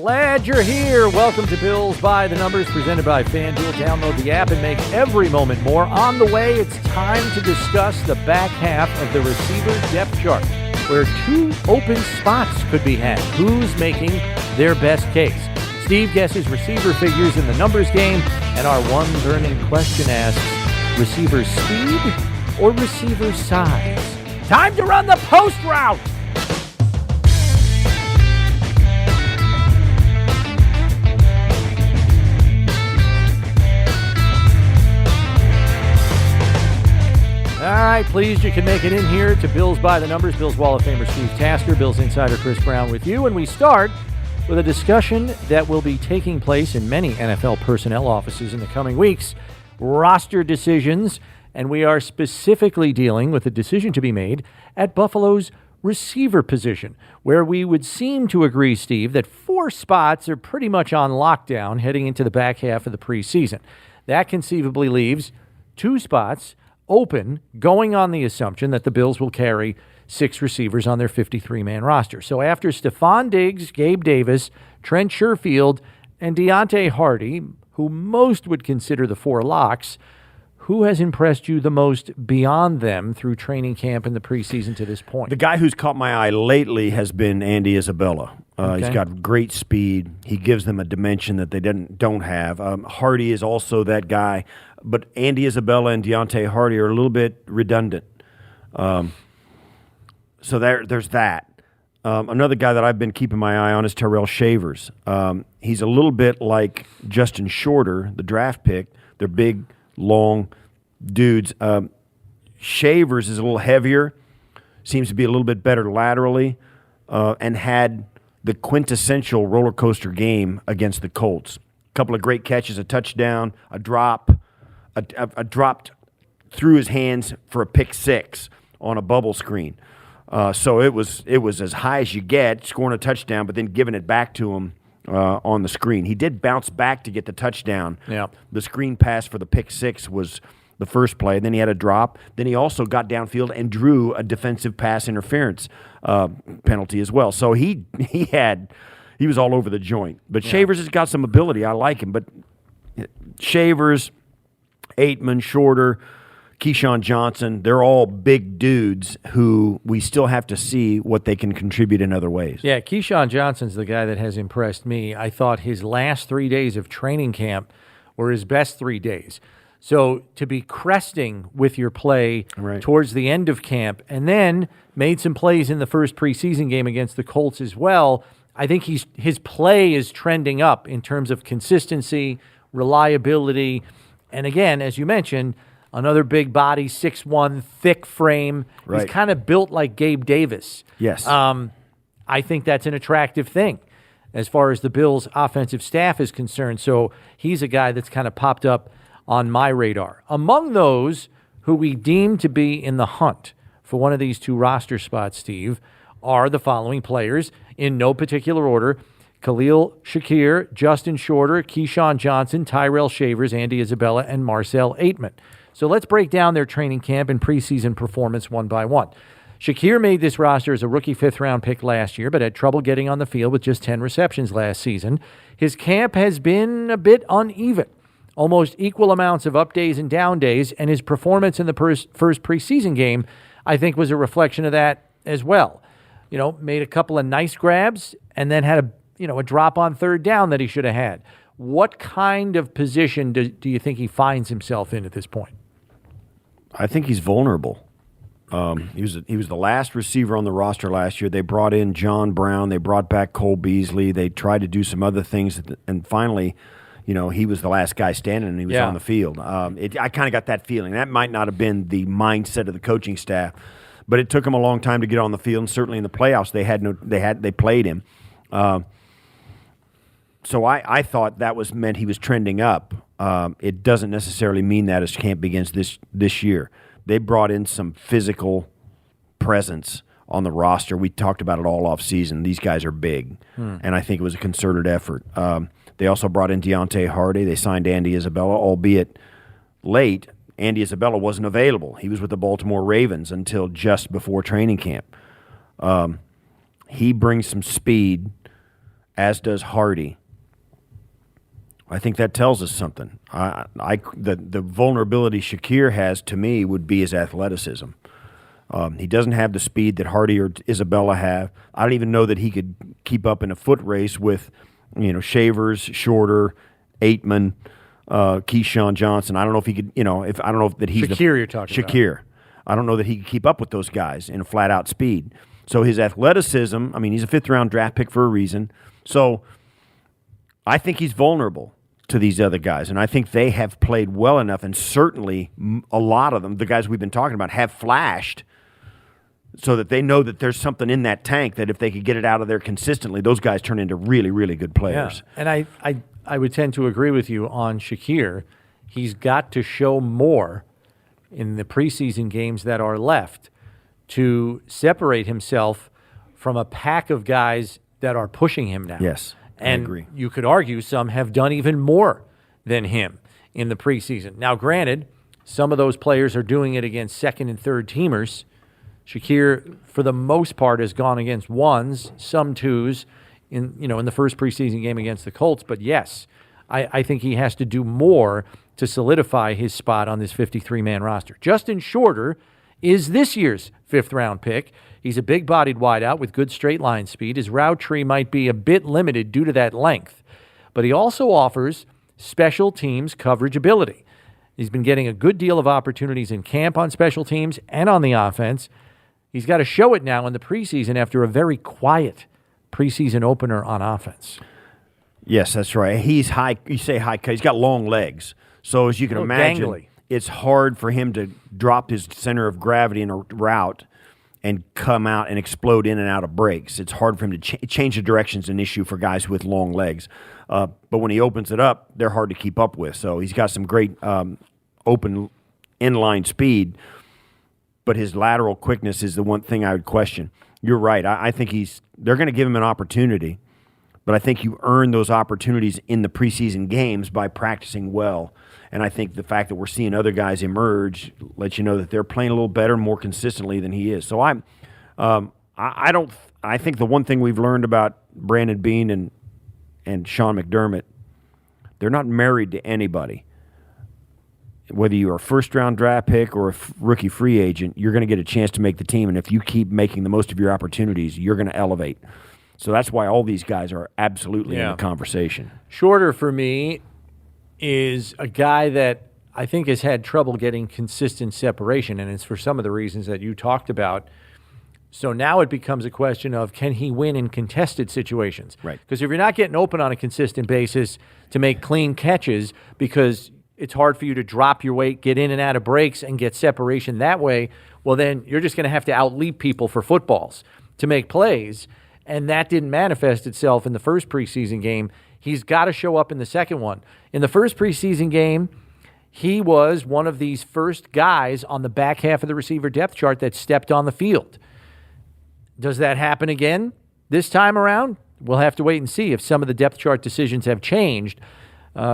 Glad you're here. Welcome to Bills by the Numbers, presented by FanDuel. Download the app and make every moment more. On the way, it's time to discuss the back half of the receiver depth chart, where two open spots could be had. Who's making their best case? Steve guesses receiver figures in the numbers game, and our one burning question asks, receiver speed or receiver size? Time to run the post route! All right, pleased you can make it in here to Bills by the Numbers. Bills Wall of Famer Steve Tasker, Bills insider Chris Brown with you. And we start with a discussion that will be taking place in many NFL personnel offices in the coming weeks. Roster decisions, and we are specifically dealing with a decision to be made at Buffalo's receiver position, where we would seem to agree, Steve, that 4 spots are pretty much on lockdown heading into the back half of the preseason. That conceivably leaves 2 spots open, going on the assumption that the Bills will carry 6 receivers on their 53-man roster. So after Stephon Diggs, Gabe Davis, Trent Sherfield, and Deontay Hardy, who most would consider the 4 locks, who has impressed you the most beyond them through training camp and the preseason to this point? The guy who's caught my eye lately has been Andy Isabella. Okay. He's got great speed. He gives them a dimension that they don't have. Hardy is also that guy. But Andy Isabella and Deontay Hardy are a little bit redundant. So there's that. Another guy that I've been keeping my eye on is Terrell Shavers. He's a little bit like Justin Shorter, the draft pick. They're big, long dudes. Shavers is a little heavier, seems to be a little bit better laterally, and had the quintessential roller coaster game against the Colts. A couple of great catches, a touchdown, a drop. A dropped through his hands for a pick 6 on a bubble screen. So it was as high as you get, scoring a touchdown, but then giving it back to him on the screen. He did bounce back to get the touchdown. Yeah. The screen pass for the pick 6 was the first play. Then he had a drop. Then he also got downfield and drew a defensive pass interference penalty as well. So he was all over the joint. But Shavers has got some ability. I like him. But Shavers, Aitman, Shorter, Keyshawn Johnson, they're all big dudes who we still have to see what they can contribute in other ways. Yeah, Keyshawn Johnson's the guy that has impressed me. I thought his last 3 days of training camp were his best 3 days. So to be cresting with your play towards the end of camp and then made some plays in the first preseason game against the Colts as well, I think his play is trending up in terms of consistency, reliability. And again, as you mentioned, another big body, 6'1", thick frame. Right. He's kind of built like Gabe Davis. Yes. I think that's an attractive thing as far as the Bills' offensive staff is concerned. So he's a guy that's kind of popped up on my radar. Among those who we deem to be in the hunt for one of these 2 roster spots, Steve, are the following players in no particular order: Khalil Shakir, Justin Shorter, Keyshawn Johnson, Tyrell Shavers, Andy Isabella, and Marcel Aitman. So let's break down their training camp and preseason performance one by one. Shakir made this roster as a rookie 5th-round pick last year, but had trouble getting on the field with just 10 receptions last season. His camp has been a bit uneven, almost equal amounts of up days and down days, and his performance in the first preseason game, I think, was a reflection of that as well. You know, made a couple of nice grabs and then had a drop on 3rd down that he should have had. What kind of position do you think he finds himself in at this point? I think he's vulnerable. He was the last receiver on the roster last year. They brought in John Brown. They brought back Cole Beasley. They tried to do some other things, and finally, he was the last guy standing, and he was on the field. I kind of got that feeling. That might not have been the mindset of the coaching staff, but it took him a long time to get on the field, and certainly in the playoffs they played him. So I thought that meant he was trending up. It doesn't necessarily mean that as camp begins this year. They brought in some physical presence on the roster. We talked about it all off season. These guys are big, and I think it was a concerted effort. They also brought in Deontay Hardy. They signed Andy Isabella, albeit late. Andy Isabella wasn't available. He was with the Baltimore Ravens until just before training camp. He brings some speed as does Hardy. I think that tells us something. The vulnerability Shakir has, to me, would be his athleticism. He doesn't have the speed that Hardy or Isabella have. I don't even know that he could keep up in a foot race with, Shavers, Shorter, Aitman, Keyshawn Johnson. I don't know if he could, I don't know that he's Shakir you're talking about. Shakir. I don't know that he could keep up with those guys in a flat-out speed. So his athleticism, he's a fifth-round draft pick for a reason. So I think he's vulnerable to these other guys, and I think they have played well enough, and certainly a lot of them, the guys we've been talking about, have flashed so that they know that there's something in that tank that if they could get it out of there consistently, those guys turn into really, really good players. Yeah. And I would tend to agree with you on Shakir. He's got to show more in the preseason games that are left to separate himself from a pack of guys that are pushing him now. Yes. I agree. And you could argue some have done even more than him in the preseason. Now, granted, some of those players are doing it against second and third teamers. Shakir, for the most part, has gone against ones, some twos, in the first preseason game against the Colts. But yes, I think he has to do more to solidify his spot on this 53-man roster. Justin Shorter is this year's fifth-round pick. He's a big-bodied wideout with good straight-line speed. His route tree might be a bit limited due to that length, but he also offers special teams coverage ability. He's been getting a good deal of opportunities in camp on special teams and on the offense. He's got to show it now in the preseason after a very quiet preseason opener on offense. Yes, that's right. He's high. You say high. He's got long legs, so as you can imagine, gangly. It's hard for him to drop his center of gravity in a route and come out and explode in and out of breaks. It's hard for him to change the direction's an issue for guys with long legs. But when he opens it up, they're hard to keep up with. So he's got some great open inline speed, but his lateral quickness is the one thing I would question. You're right. I think they're going to give him an opportunity, but I think you earn those opportunities in the preseason games by practicing well. And I think the fact that we're seeing other guys emerge lets you know that they're playing a little better, more consistently than he is. So I think the one thing we've learned about Brandon Beane and Sean McDermott, they're not married to anybody. Whether you're a first-round draft pick or a rookie free agent, you're going to get a chance to make the team. And if you keep making the most of your opportunities, you're going to elevate. So that's why all these guys are absolutely in the conversation. Shorter for me is a guy that I think has had trouble getting consistent separation, and it's for some of the reasons that you talked about. So now it becomes a question of, can he win in contested situations? Right. Because if you're not getting open on a consistent basis to make clean catches because it's hard for you to drop your weight, get in and out of breaks, and get separation that way, well, then you're just going to have to outleap people for footballs to make plays, and that didn't manifest itself in the first preseason game. He's got to show up in the second one. In the first preseason game, he was one of these first guys on the back half of the receiver depth chart that stepped on the field. Does that happen again this time around? We'll have to wait and see if some of the depth chart decisions have changed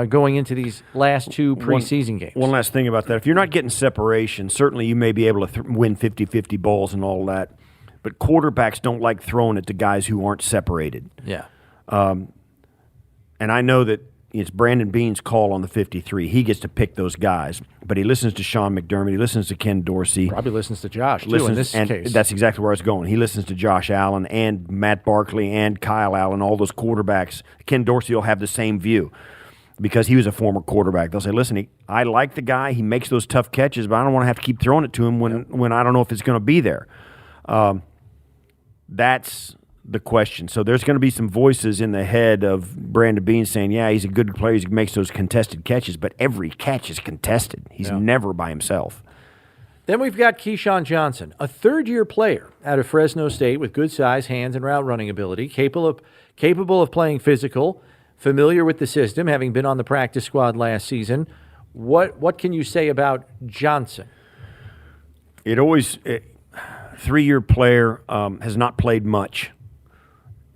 going into these last two preseason games. One last thing about that. If you're not getting separation, certainly you may be able to win 50-50 balls and all that, but quarterbacks don't like throwing it to guys who aren't separated. Yeah. And I know that it's Brandon Beane's call on the 53. He gets to pick those guys, but he listens to Sean McDermott. He listens to Ken Dorsey. Probably listens to Josh, too, in this case. That's exactly where I was going. He listens to Josh Allen and Matt Barkley and Kyle Allen, all those quarterbacks. Ken Dorsey will have the same view because he was a former quarterback. They'll say, listen, I like the guy. He makes those tough catches, but I don't want to have to keep throwing it to him when I don't know if it's going to be there. That's the question. So there's going to be some voices in the head of Brandon Beane saying, yeah, he's a good player. He makes those contested catches, but every catch is contested. He's never by himself. Then we've got Keyshawn Johnson, a third-year player out of Fresno State with good size, hands, and route running ability, capable of playing physical, familiar with the system, having been on the practice squad last season. What can you say about Johnson? 3-year player has not played much,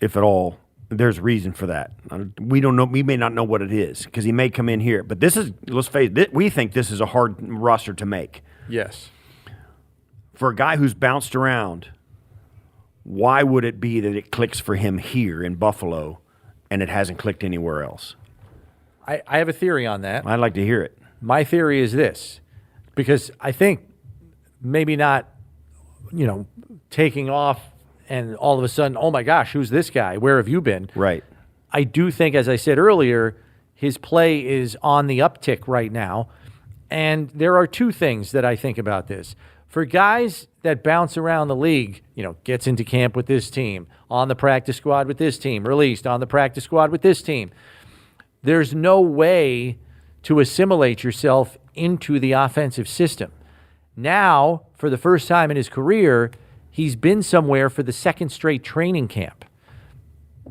if at all. There's reason for that. We don't know. We may not know what it is because he may come in here. But this is, let's face it, we think this is a hard roster to make. Yes. For a guy who's bounced around, why would it be that it clicks for him here in Buffalo and it hasn't clicked anywhere else? I have a theory on that. I'd like to hear it. My theory is this, because I think maybe not, taking off and all of a sudden, oh my gosh, who's this guy? Where have you been? Right. I do think, as I said earlier, his play is on the uptick right now. And there are two things that I think about this. For guys that bounce around the league, gets into camp with this team, on the practice squad with this team, released on the practice squad with this team, there's no way to assimilate yourself into the offensive system. Now, for the first time in his career, he's been somewhere for the second straight training camp.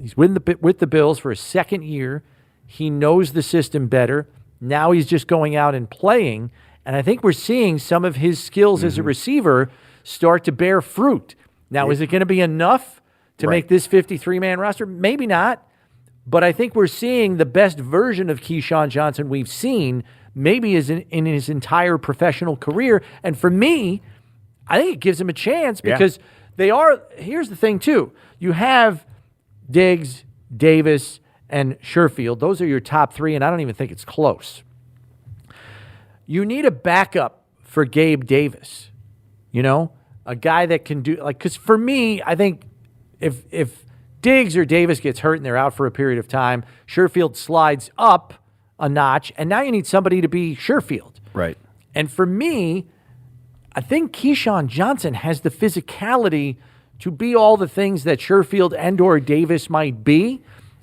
He's with the Bills for a second year. He knows the system better. Now he's just going out and playing. And I think we're seeing some of his skills as a receiver start to bear fruit. Now, is it going to be enough to make this 53-man roster? Maybe not. But I think we're seeing the best version of Keyshawn Johnson we've seen maybe in his entire professional career. And for me, I think it gives him a chance because they are – here's the thing, too. You have Diggs, Davis, and Sherfield. Those are your top three, and I don't even think it's close. You need a backup for Gabe Davis, a guy that can do – because for me, I think if Diggs or Davis gets hurt and they're out for a period of time, Sherfield slides up a notch, and now you need somebody to be Sherfield. Right. And for me, I think Keyshawn Johnson has the physicality to be all the things that Sherfield and or Davis might be.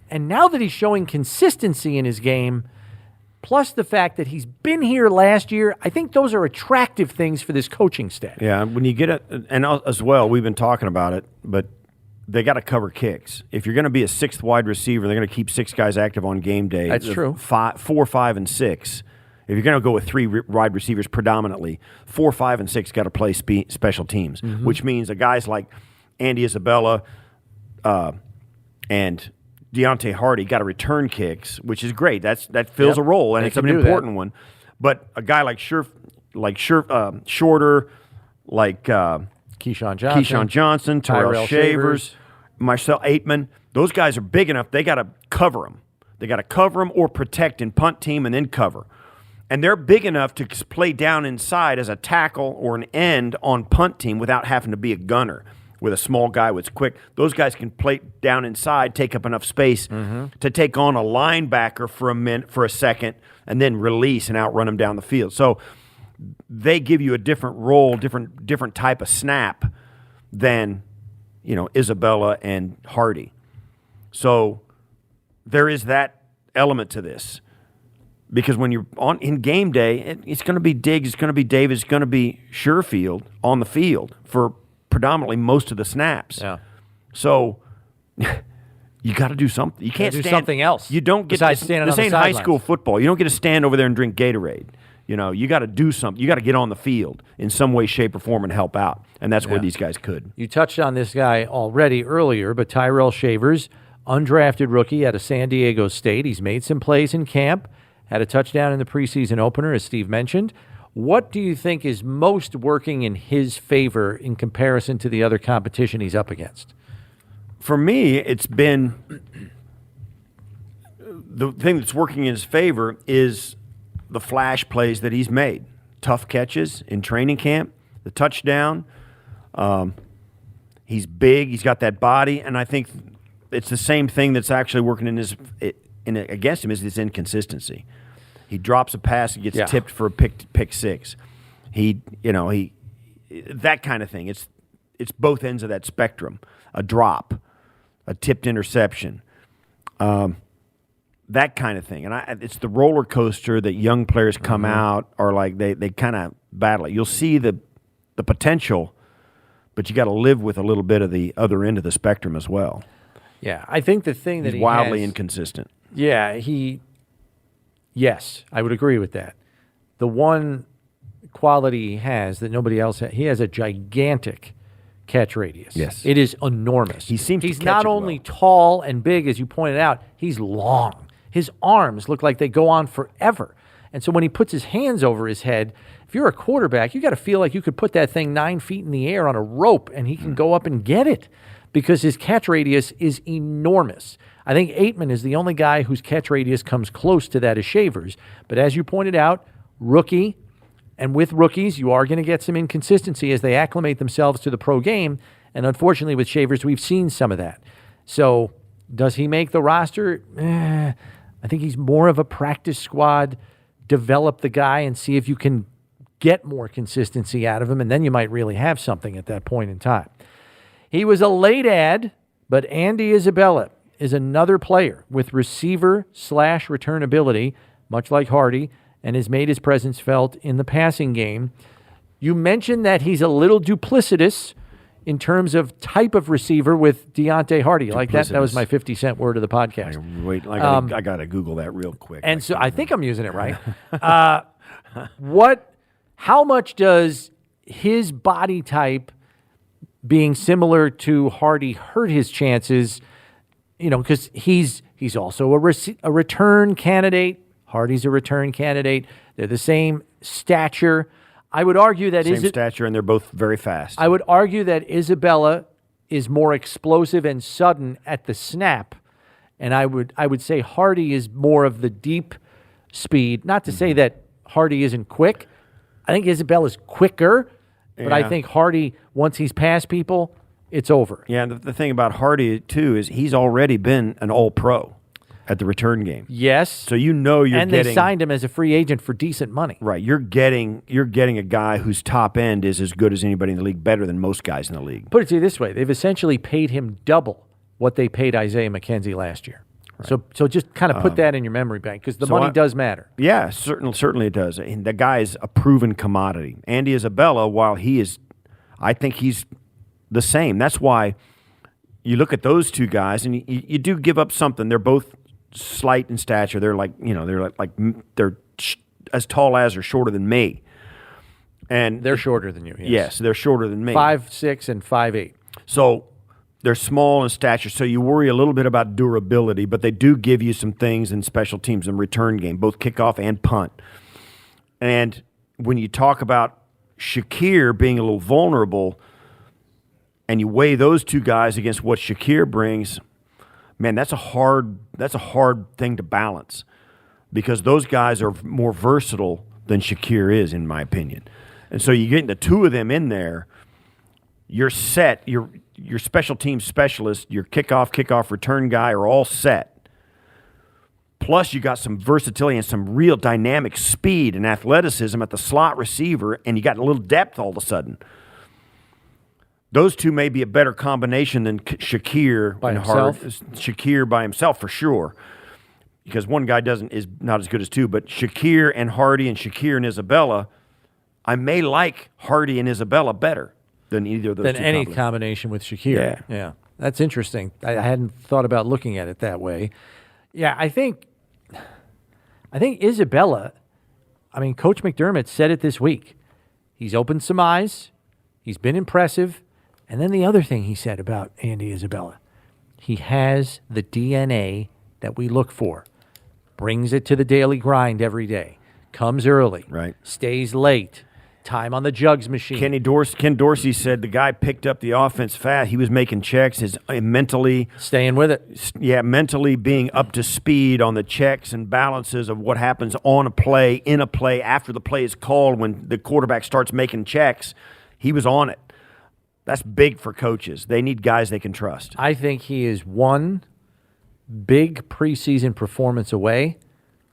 And now that he's showing consistency in his game, plus the fact that he's been here last year, I think those are attractive things for this coaching staff. Yeah, when you get it, and as well, we've been talking about it, but they got to cover kicks. If you're going to be a sixth wide receiver, they're going to keep six guys active on game day. That's true. 4, 5, and 6. If you're going to go with three wide receivers predominantly, 4, 5, and 6 got to play special teams, which means the guys like Andy Isabella and Deontay Hardy got to return kicks, which is great. That fills a role, and it's an important one. But a guy like Shorter, like Keyshawn Johnson, Tyrell Shavers, Marcel Aitman, those guys are big enough. They got to cover them. They got to cover them or protect in punt team and then cover. And they're big enough to play down inside as a tackle or an end on punt team without having to be a gunner with a small guy who's quick. Those guys can play down inside, take up enough space to take on a linebacker for a second, and then release and outrun them down the field. So they give you a different role, different type of snap than Isabella and Hardy. So there is that element to this. Because when you're in game day, it's going to be Diggs, it's going to be Davis, it's going to be Sherfield on the field for predominantly most of the snaps. Yeah. So you got to do something. You can't do stand, something else. You don't get besides standing this on the ain't high sidelines. school football. You don't get to stand over there and drink Gatorade. You got to do something. You got to get on the field in some way, shape, or form and help out. And that's where these guys could. You touched on this guy already earlier, but Tyrell Shavers, undrafted rookie out of San Diego State. He's made some plays in camp. Had a touchdown in the preseason opener, as Steve mentioned. What do you think is most working in his favor in comparison to the other competition he's up against? For me, it's been the thing that's working in his favor is the flash plays that he's made. Tough catches in training camp, the touchdown. He's big. He's got that body, and I think it's the same thing that's actually working against him is his inconsistency. He drops a pass, he gets tipped for a pick six. He that kind of thing. It's both ends of that spectrum. A drop, a tipped interception, that kind of thing. And it's the roller coaster that young players come out or like they kind of battle it. You'll see the potential, but you got to live with a little bit of the other end of the spectrum as well. Yeah, I think the thing that he's wildly inconsistent. Yeah, yes, I would agree with that. The one quality he has that nobody else has, he has a gigantic catch radius. Yes. It is enormous. He's not only tall and big, as you pointed out, he's long. His arms look like they go on forever. And so when he puts his hands over his head, if you're a quarterback, you got to feel like you could put that thing 9 feet in the air on a rope and he can go up and get it. because his catch radius is enormous. I think Aitman is the only guy whose catch radius comes close to that of Shavers. But as you pointed out, rookie, and with rookies, you are going to get some inconsistency as they acclimate themselves to the pro game. And unfortunately, with Shavers, we've seen some of that. So does he make the roster? I think he's more of a practice squad, develop the guy and see if you can get more consistency out of him, and then you might really have something at that point in time. He was a late add, but Andy Isabella is another player with receiver/return ability, much like Hardy, and has made his presence felt in the passing game. You mentioned that he's a little duplicitous in terms of type of receiver with Deontay Hardy. Like that was my 50-cent word of the podcast. Wait, I got to Google that real quick. And so I think I'm using it right. How much does his body type being similar to Hardy hurt his chances? Because he's also a return candidate. Hardy's a return candidate. They're the same stature. I would argue that same stature, and they're both very fast. I would argue that Isabella is more explosive and sudden at the snap, and I would say Hardy is more of the deep speed. Not to say that Hardy isn't quick. I think Isabella's quicker, but I think Hardy, once he's past people, it's over. Yeah, and the thing about Hardy, too, is he's already been an all-pro at the return game. Yes. So they signed him as a free agent for decent money. Right. You're getting a guy whose top end is as good as anybody in the league, better than most guys in the league. Put it to you this way. They've essentially paid him double what they paid Isaiah McKenzie last year. Right. So just kind of put that in your memory bank, because the money does matter. Yeah, certainly it does. And the guy is a proven commodity. Andy Isabella, while I think he's the same. That's why you look at those two guys, and you do give up something. They're both slight in stature. They're they're as tall as or shorter than me. And they're shorter than you. Yes, they're shorter than me. 5'6" and 5'8". So they're small in stature, so you worry a little bit about durability, but they do give you some things in special teams and return game, both kickoff and punt. And when you talk about Shakir being a little vulnerable, and you weigh those two guys against what Shakir brings, man, that's a hard thing to balance, because those guys are more versatile than Shakir is, in my opinion. And so you get the two of them in there, you're set. Your special team specialist, your kickoff return guy are all set. Plus, you got some versatility and some real dynamic speed and athleticism at the slot receiver, and you got a little depth all of a sudden. Those two may be a better combination than Shakir by himself. Shakir by himself, for sure, because one guy is not as good as two. But Shakir and Hardy and Shakir and Isabella, I may like Hardy and Isabella better than either of those. Than any combination with Shakir. Yeah, that's interesting. I hadn't thought about looking at it that way. Yeah, I think Isabella. I mean, Coach McDermott said it this week. He's opened some eyes. He's been impressive. And then the other thing he said about Andy Isabella, he has the DNA that we look for. Brings it to the daily grind every day. Comes early. Right. Stays late. Time on the jugs machine. Ken Dorsey said the guy picked up the offense fast. He was making checks. His mentally staying with it. Yeah, mentally being up to speed on the checks and balances of what happens on a play, in a play, after the play is called, when the quarterback starts making checks. He was on it. That's big for coaches. They need guys they can trust. I think he is one big preseason performance away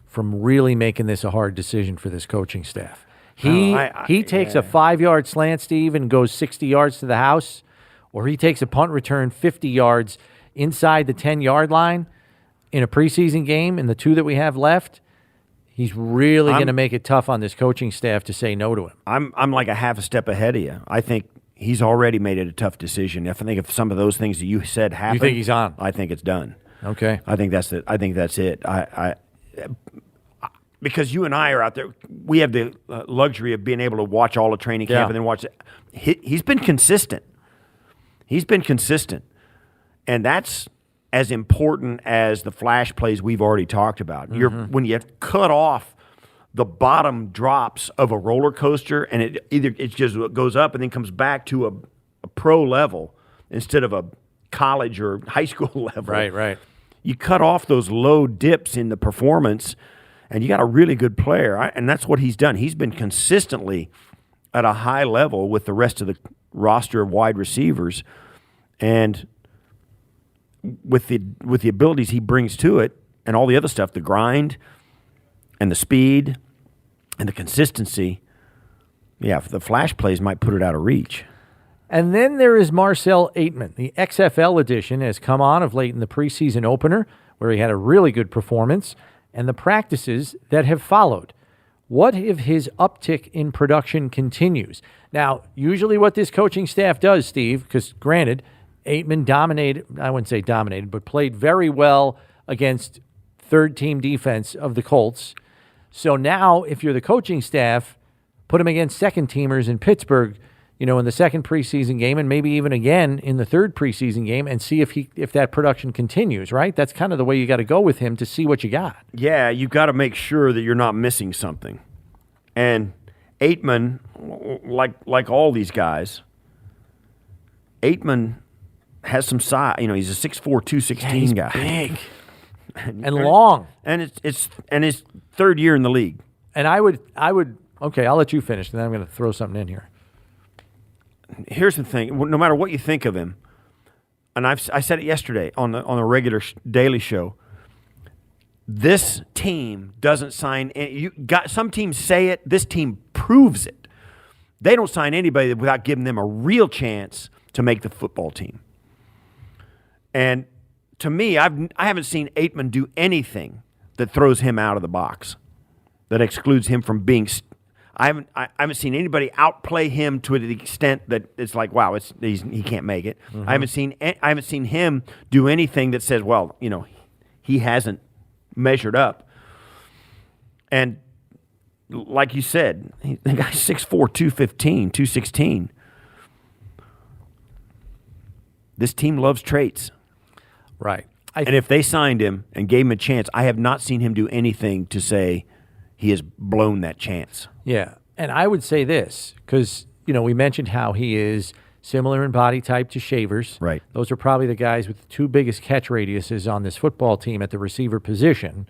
from really making this a hard decision for this coaching staff. He takes a 5-yard slant, Steve, and goes 60 yards to the house, or he takes a punt return 50 yards inside the 10-yard line in a preseason game, in the two that we have left. He's really going to make it tough on this coaching staff to say no to him. I'm like a half a step ahead of you. I think he's already made it a tough decision. If some of those things that you said happen, you think he's on? I think it's done. Okay. I think that's it. Because you and I are out there, we have the luxury of being able to watch all the training camp and then watch it. He's been consistent. And that's as important as the flash plays we've already talked about. Mm-hmm. When you cut off the bottom drops of a roller coaster, and it just goes up and then comes back to a pro level instead of a college or high school level. Right. You cut off those low dips in the performance, and you got a really good player. And that's what he's done. He's been consistently at a high level with the rest of the roster of wide receivers. And with the abilities he brings to it and all the other stuff, the grind and the speed and the consistency, the flash plays might put it out of reach. And then there is Marcell Aitman. The XFL edition has come on of late in the preseason opener, where he had a really good performance, and the practices that have followed. What if his uptick in production continues? Now, usually what this coaching staff does, Steve, because granted, Aitman dominated, I wouldn't say dominated, but played very well against third-team defense of the Colts. So now, if you're the coaching staff, put him against second-teamers in Pittsburgh, in the second preseason game, and maybe even again in the third preseason game, and see if that production continues, right? That's kind of the way you got to go with him to see what you got. Yeah, you got to make sure that you're not missing something. And Aitman, like all these guys, Aitman has some size. He's a 6'4", 216 guy. Big and long. And it's his third year in the league. And I would okay, I'll let you finish, and then I'm going to throw something in here. Here's the thing: no matter what you think of him, and I said it yesterday on the regular daily show. This team doesn't sign. Some teams say it. This team proves it. They don't sign anybody without giving them a real chance to make the football team. And to me, I haven't seen Aitman do anything that throws him out of the box, that excludes him from being. I haven't seen anybody outplay him to the extent that it's like, wow, he can't make it. Mm-hmm. I haven't seen him do anything that says, well, he hasn't measured up. And like you said, the guy's 6'4", 215, 216. This team loves traits. Right. And if they signed him and gave him a chance, I have not seen him do anything to say he has blown that chance. Yeah, and I would say this, because, we mentioned how he is similar in body type to Shavers. Right. Those are probably the guys with the two biggest catch radiuses on this football team at the receiver position.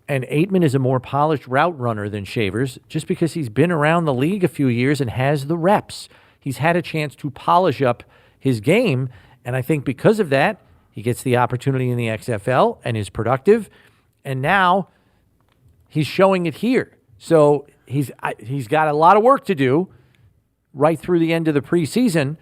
And Aitman is a more polished route runner than Shavers, just because he's been around the league a few years and has the reps. He's had a chance to polish up his game, and I think because of that, he gets the opportunity in the XFL and is productive, and now he's showing it here. So he's got a lot of work to do right through the end of the preseason,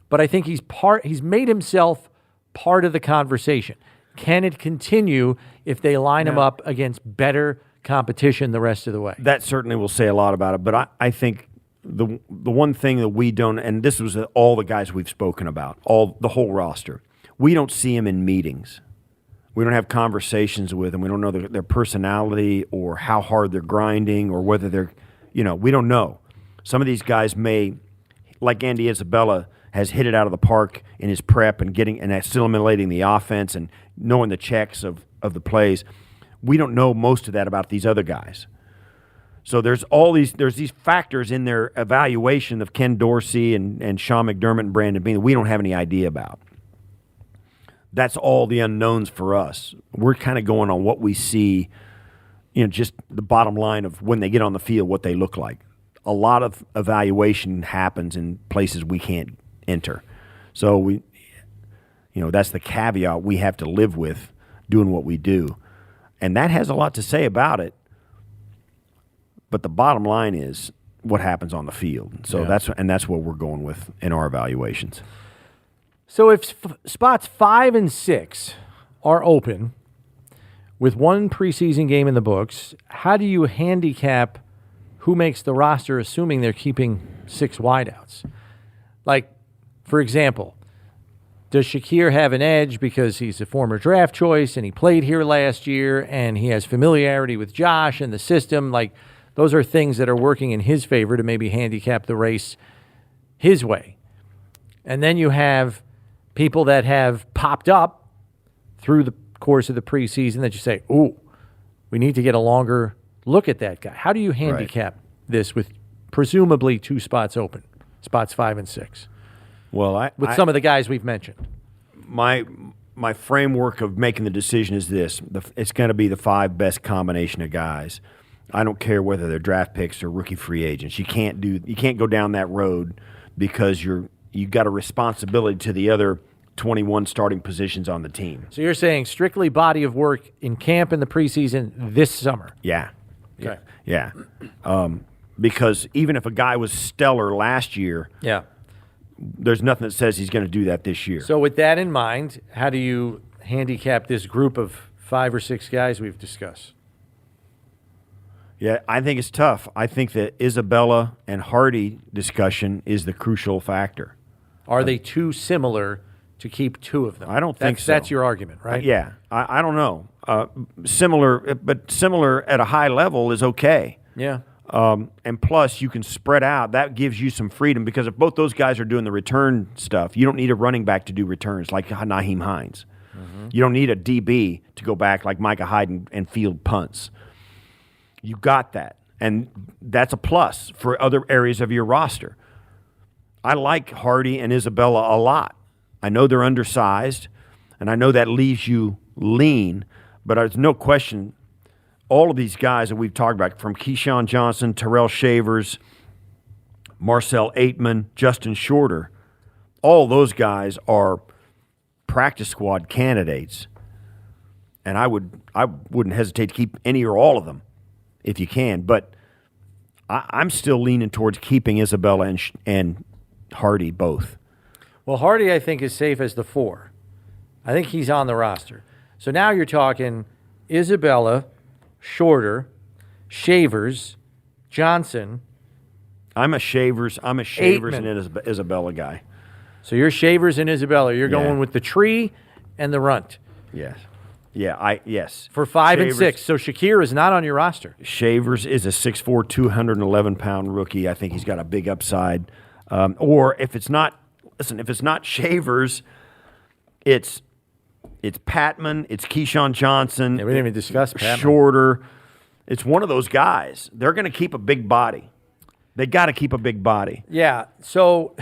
but I think he's made himself part of the conversation. Can it continue if they line him up against better competition the rest of the way? That certainly will say a lot about it, but I think the one thing that we don't, and this was all the guys we've spoken about, the whole roster, we don't see him in meetings. We don't have conversations with them. We don't know their personality or how hard they're grinding or whether they're, we don't know. Some of these guys may, like Andy Isabella, has hit it out of the park in his prep and assimilating the offense and knowing the checks of the plays. We don't know most of that about these other guys. So there's these factors in their evaluation of Ken Dorsey and Sean McDermott and Brandon Beane that we don't have any idea about. That's all the unknowns for us. We're kind of going on what we see, just the bottom line of when they get on the field, what they look like. A lot of evaluation happens in places we can't enter. So that's the caveat we have to live with doing what we do. And that has a lot to say about it. But the bottom line is what happens on the field. So that's what we're going with in our evaluations. So if spots 5 and 6 are open with one preseason game in the books, how do you handicap who makes the roster, assuming they're keeping 6 wideouts? Like, for example, does Shakir have an edge because he's a former draft choice and he played here last year and he has familiarity with Josh and the system? Like, those are things that are working in his favor to maybe handicap the race his way. And then you have people that have popped up through the course of the preseason that you say, ooh, we need to get a longer look at that guy. How do you handicap this with presumably 2 spots open, spots 5 and 6? Well, with some of the guys we've mentioned. My framework of making the decision is this: it's going to be the 5 best combination of guys. I don't care whether they're draft picks or rookie free agents. You can't go down that road because you've got a responsibility to the other 21 starting positions on the team. So you're saying strictly body of work in camp in the preseason this summer? Yeah. Okay. Yeah. Because even if a guy was stellar last year, there's nothing that says he's going to do that this year. So with that in mind, how do you handicap this group of 5 or 6 guys we've discussed? Yeah, I think it's tough. I think the Isabella and Hardy discussion is the crucial factor. Are they too similar to keep 2 of them? I don't think so. That's your argument, right? Yeah. I don't know. Similar, but similar at a high level is okay. Yeah. And plus, you can spread out. That gives you some freedom because if both those guys are doing the return stuff, you don't need a running back to do returns like Naheem Hines. Mm-hmm. You don't need a DB to go back like Micah Hyde and field punts. You got that. And that's a plus for other areas of your roster. I like Hardy and Isabella a lot. I know they're undersized, and I know that leaves you lean, but there's no question all of these guys that we've talked about, from Keyshawn Johnson, Terrell Shavers, Marcel Aitman, Justin Shorter, all those guys are practice squad candidates, and I wouldn't hesitate to keep any or all of them if you can. But I'm still leaning towards keeping Isabella and Hardy both. Well, Hardy, I think, is safe as the 4. I think he's on the roster. So now you're talking Isabella, Shorter, Shavers, Johnson. I'm a Shavers Aitman. and Isabella guy. So you're Shavers and Isabella. You're going with the tree and the runt. Yes. Yeah, yes. For 5 Shavers, and 6. So Shakir is not on your roster. Shavers is a 6'4", 211-pound rookie. I think he's got a big upside. Or if it's not Shavers, it's Patman, it's Keyshawn Johnson. Yeah, we didn't even discuss Patman. Shorter. It's one of those guys. They're going to keep a big body. They got to keep a big body. Yeah, so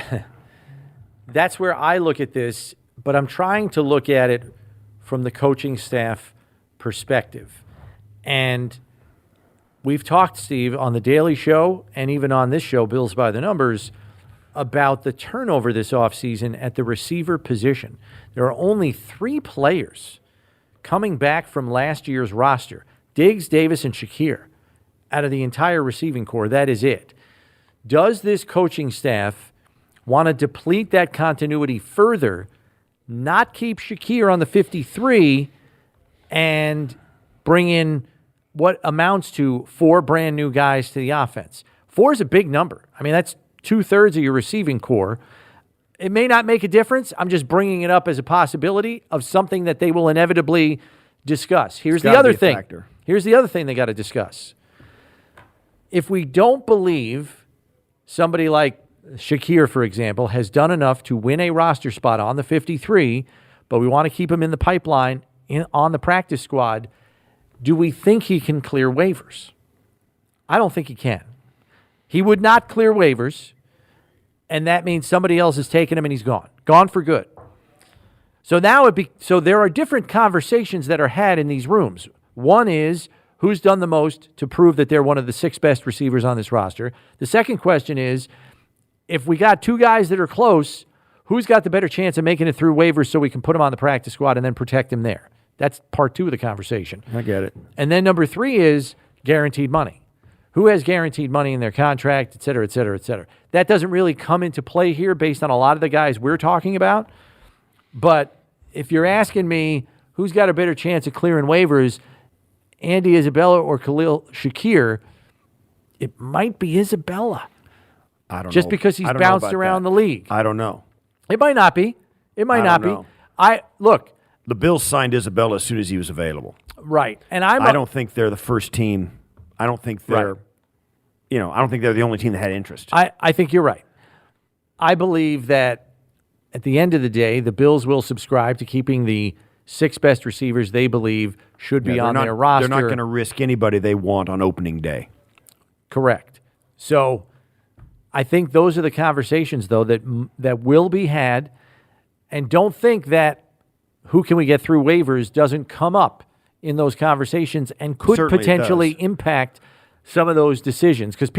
that's where I look at this, but I'm trying to look at it from the coaching staff perspective. And we've talked, Steve, on the Daily Show and even on this show, Bills by the Numbers, about the turnover this offseason at the receiver position. There are only 3 players coming back from last year's roster, Diggs, Davis, and Shakir, out of the entire receiving core. That is it. Does this coaching staff want to deplete that continuity further, not keep Shakir on the 53, and bring in what amounts to 4 brand new guys to the offense? 4 is a big number. I mean, that's 2/3 of your receiving core. It may not make a difference. I'm just bringing it up as a possibility of something that they will inevitably discuss. Here's the other thing. Here's the other thing they got to discuss. If we don't believe somebody like Shakir, for example, has done enough to win a roster spot on the 53, but we want to keep him in the pipeline on the practice squad, do we think he can clear waivers? I don't think he can. He would not clear waivers, and that means somebody else has taken him and he's gone for good. So now so there are different conversations that are had in these rooms. One is who's done the most to prove that they're one of the 6 best receivers on this roster. The second question is, if we got 2 guys that are close, who's got the better chance of making it through waivers so we can put him on the practice squad and then protect him there? That's part 2 of the conversation. I get it. And then number 3 is guaranteed money. Who has guaranteed money in their contract, et cetera, et cetera, et cetera. That doesn't really come into play here based on a lot of the guys we're talking about. But if you're asking me who's got a better chance of clearing waivers, Andy Isabella or Khalil Shakir, it might be Isabella. I don't know. Just because he's bounced around the league. I don't know. It might not be. It might not be. Look. The Bills signed Isabella as soon as he was available. Right. And I don't think they're the first team. I don't think they're, I don't think they're the only team that had interest. I think you're right. I believe that at the end of the day, the Bills will subscribe to keeping the 6 best receivers they believe should be on their roster. They're not going to risk anybody they want on opening day. Correct. So I think those are the conversations, though, that will be had. And don't think that who can we get through waivers doesn't come up in those conversations and could Certainly potentially impact some of those decisions. Because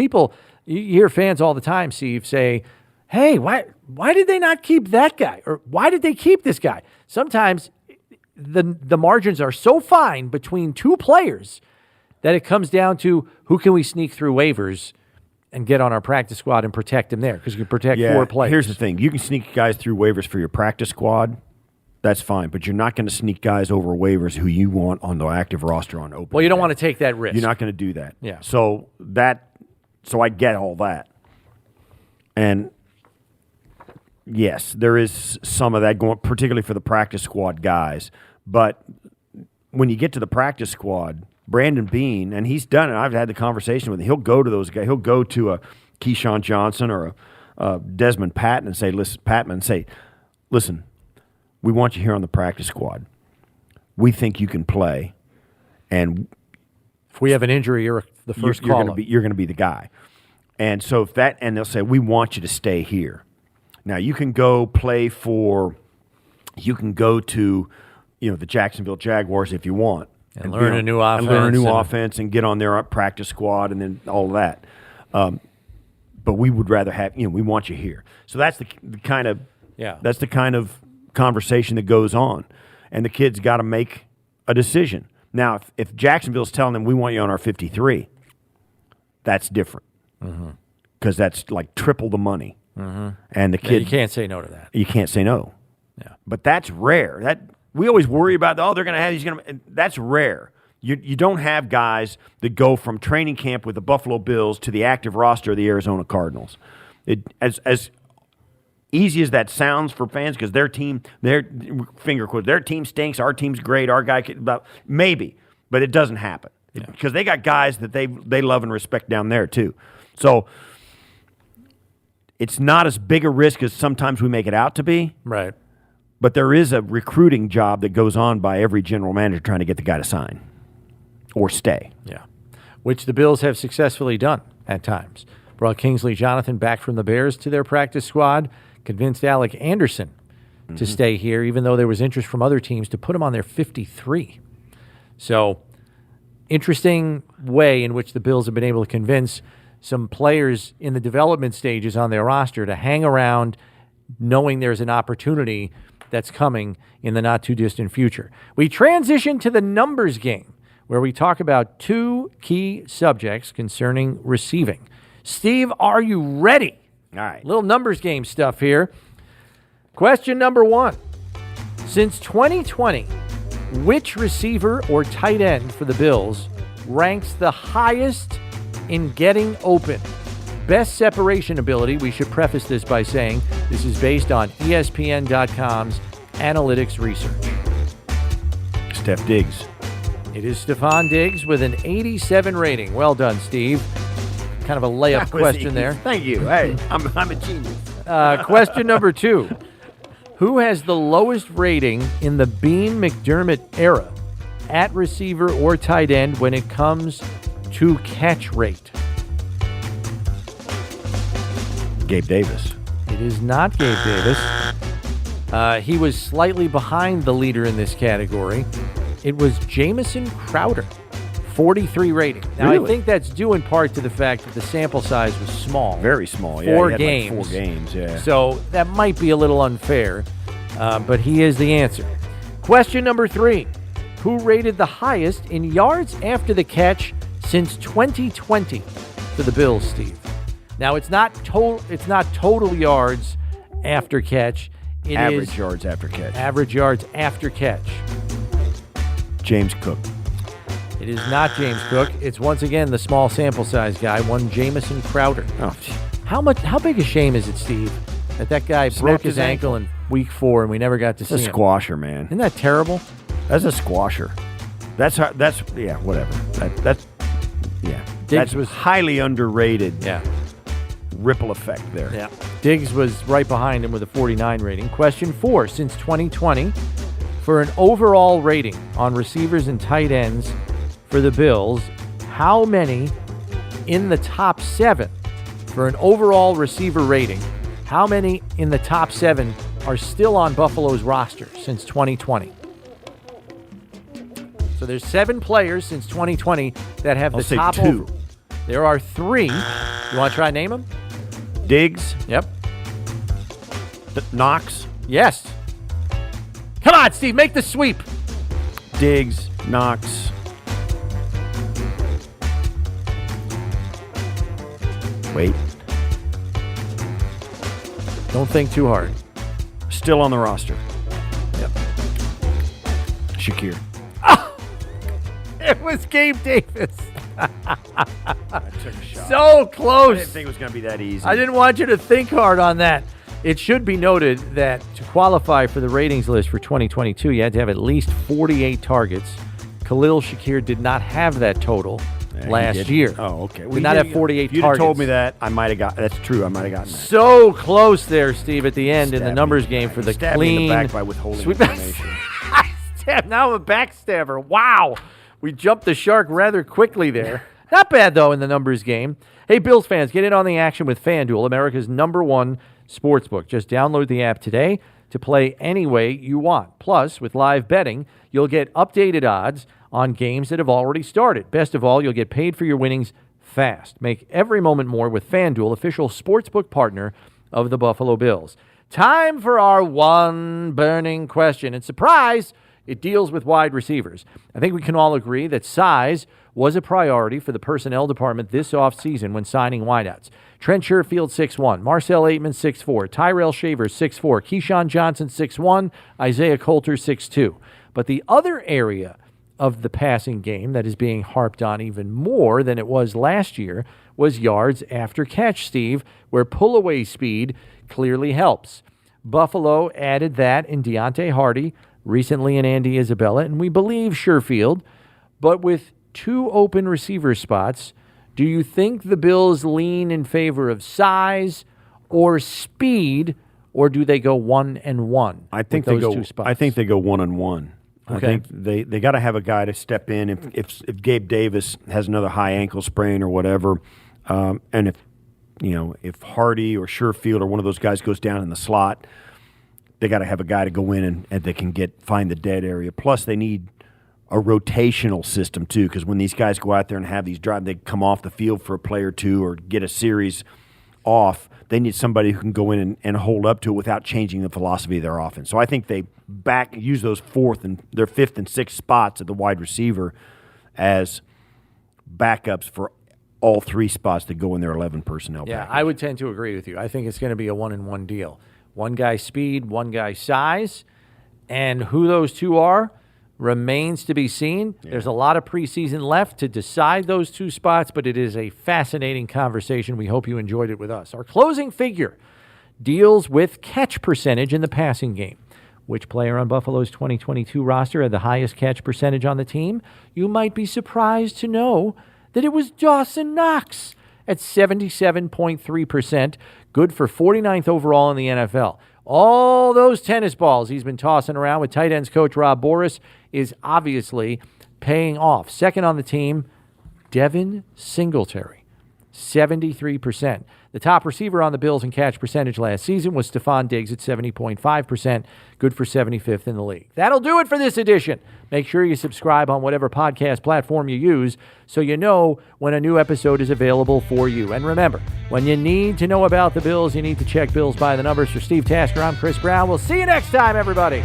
you hear fans all the time, Steve, say, hey, why did they not keep that guy? Or why did they keep this guy? Sometimes the margins are so fine between two players that it comes down to who can we sneak through waivers and get on our practice squad and protect him there, because you can protect four players. Here's the thing. You can sneak guys through waivers for your practice squad. That's fine, but you're not going to sneak guys over waivers who you want on the active roster on open. Well, you don't want to take that risk. You're not going to do that. Yeah. So I get all that. And yes, there is some of that going, particularly for the practice squad guys. But when you get to the practice squad, Brandon Beane, and he's done it. I've had the conversation with him. He'll go to those guys. He'll go to a Keyshawn Johnson or a Desmond Patton and say, listen, we want you here on the practice squad. We think you can play, and if we have an injury, you're the first you're call. You're going to be the guy. And so and they'll say, we want you to stay here. Now you can go play you can go to, the Jacksonville Jaguars if you want. And learn a new offense. And learn a new offense and get on their practice squad and then all of that. But we would rather have, we want you here. So that's the kind of conversation that goes on. And the kid's got to make a decision. Now, if Jacksonville's telling them we want you on our 53, that's different. Because that's like triple the money. And the kid, you can't say no to that. You can't say no. Yeah. But that's rare. We always worry about, they're going to have that's rare. You don't have guys that go from training camp with the Buffalo Bills to the active roster of the Arizona Cardinals. As easy as that sounds for fans, because their team stinks, our team's great, our guy maybe, but it doesn't happen because they got guys that they love and respect down there too. So it's not as big a risk as sometimes we make it out to be. Right. But there is a recruiting job that goes on by every general manager trying to get the guy to sign or stay. Yeah, which the Bills have successfully done at times. Brought Kingsley Jonathan back from the Bears to their practice squad, convinced Alec Anderson to stay here, even though there was interest from other teams to put him on their 53. So, interesting way in which the Bills have been able to convince some players in the development stages on their roster to hang around knowing there's an opportunity that's coming in the not-too-distant future. We transition to the numbers game, where we talk about two key subjects concerning receiving. Steve, are you ready? All right. Little numbers game stuff here. Question number 1. Since 2020, which receiver or tight end for the Bills ranks the highest in getting open? Best separation ability, we should preface this by saying this is based on ESPN.com's analytics research. Steph Diggs. It is Stephon Diggs with an 87 rating. Well done, Steve. Kind of a layup question there. Thank you. Hey, I'm a genius. Question number 2. Who has the lowest rating in the Beane McDermott era at receiver or tight end when it comes to catch rate? Gabe Davis. It is not Gabe Davis. He was slightly behind the leader in this category. It was Jamison Crowder, 43 rating. Now, Really? I think that's due in part to the fact that the sample size was small. Very small. Four he had games. Like 4 games, yeah. So that might be a little unfair, but he is the answer. Question number 3. Who rated the highest in yards after the catch since 2020 for the Bills, Steve? Now, it's not total yards after catch. It Average is yards after catch. average yards after catch. James Cook. It is not James Cook. It's once again the small sample size guy, one Jamison Crowder. Oh, How big a shame is it, Steve, that guy broke his ankle in week 4 and we never got to see that's a him? squasher, man. Isn't that terrible? That's a squasher. That's whatever. That's Diggs was highly underrated. Yeah. Ripple effect there. Yeah. Diggs was right behind him with a 49 rating. Question 4. Since 2020, for an overall rating on receivers and tight ends for the Bills, how many in the top 7 For an overall receiver rating, how many in the top 7 are still on Buffalo's roster since 2020? So there's 7 players since 2020 that have the top 2. over. There are 3. You want to try and name them? Diggs, Yep. Knox, Yes. Come on, Steve, make the sweep. Diggs, Knox. Wait. Don't think too hard. Still on the roster. Yep. Shakir. It was Gabe Davis. I took a shot. So I close. didn't think it was going to be that easy. I didn't want you to think hard on that. It should be noted that to qualify for the ratings list for 2022, you had to have at least 48 targets. Khalil Shakir did not have that total last year. Oh, okay. Did not have 48 If you'd targets. have told me that, I might have got. That's true. I might have gotten that. So close there, Steve, at the end in the Stabbed numbers me in game the for back. the Stabbed me in clean the back by withholding sweep. information. Now I'm a backstabber. Wow. We jumped the shark rather quickly there. Not bad, though, in the numbers game. Hey, Bills fans, get in on the action with FanDuel, America's #1 sportsbook. Just download the app today to play any way you want. Plus, with live betting, you'll get updated odds on games that have already started. Best of all, you'll get paid for your winnings fast. Make every moment more with FanDuel, official sportsbook partner of the Buffalo Bills. Time for our one burning question. And surprise, it deals with wide receivers. I think we can all agree that size was a priority for the personnel department this offseason when signing wideouts. Trent Sherfield, 6'1", Marcel Aitman, 6'4", Tyrell Shaver, 6'4", Keyshawn Johnson, 6'1", Isaiah Coulter, 6'2". But the other area of the passing game that is being harped on even more than it was last year was yards after catch, Steve, where pull-away speed clearly helps. Buffalo added that in Deontay Hardy, recently in Andy Isabella, and we believe Sherfield. But with 2 open receiver spots, do you think the Bills lean in favor of size or speed, or do they go 1-1? I think with they those go. 2 spots? I think they go 1-1. I Okay. think they got to have a guy to step in if Gabe Davis has another high ankle sprain or whatever, and if Hardy or Sherfield or one of those guys goes down in the slot, they got to have a guy to go in and they can find the dead area. Plus, they need a rotational system too, because when these guys go out there and have these drives, they come off the field for a play or two or get a series off. They need somebody who can go in and hold up to it without changing the philosophy of their offense. So I think they use those 5th and 6th spots at the wide receiver as backups for all 3 spots that go in their 11 personnel. Yeah, package. I would tend to agree with you. I think it's going to be a 1-1 deal. One guy speed, one guy size, and who those 2 are remains to be seen. Yeah. There's a lot of preseason left to decide those 2 spots, but it is a fascinating conversation. We hope you enjoyed it with us. Our closing figure deals with catch percentage in the passing game. Which player on Buffalo's 2022 roster had the highest catch percentage on the team? You might be surprised to know that it was Dawson Knox at 77.3%, good for 49th overall in the NFL. All those tennis balls he's been tossing around with tight ends coach Rob Boris is obviously paying off. Second on the team, Devin Singletary, 73%. The top receiver on the Bills in catch percentage last season was Stephon Diggs at 70.5%, good for 75th in the league. That'll do it for this edition. Make sure you subscribe on whatever podcast platform you use so you know when a new episode is available for you. And remember, when you need to know about the Bills, you need to check Bills by the numbers. For Steve Tasker, I'm Chris Brown. We'll see you next time, everybody.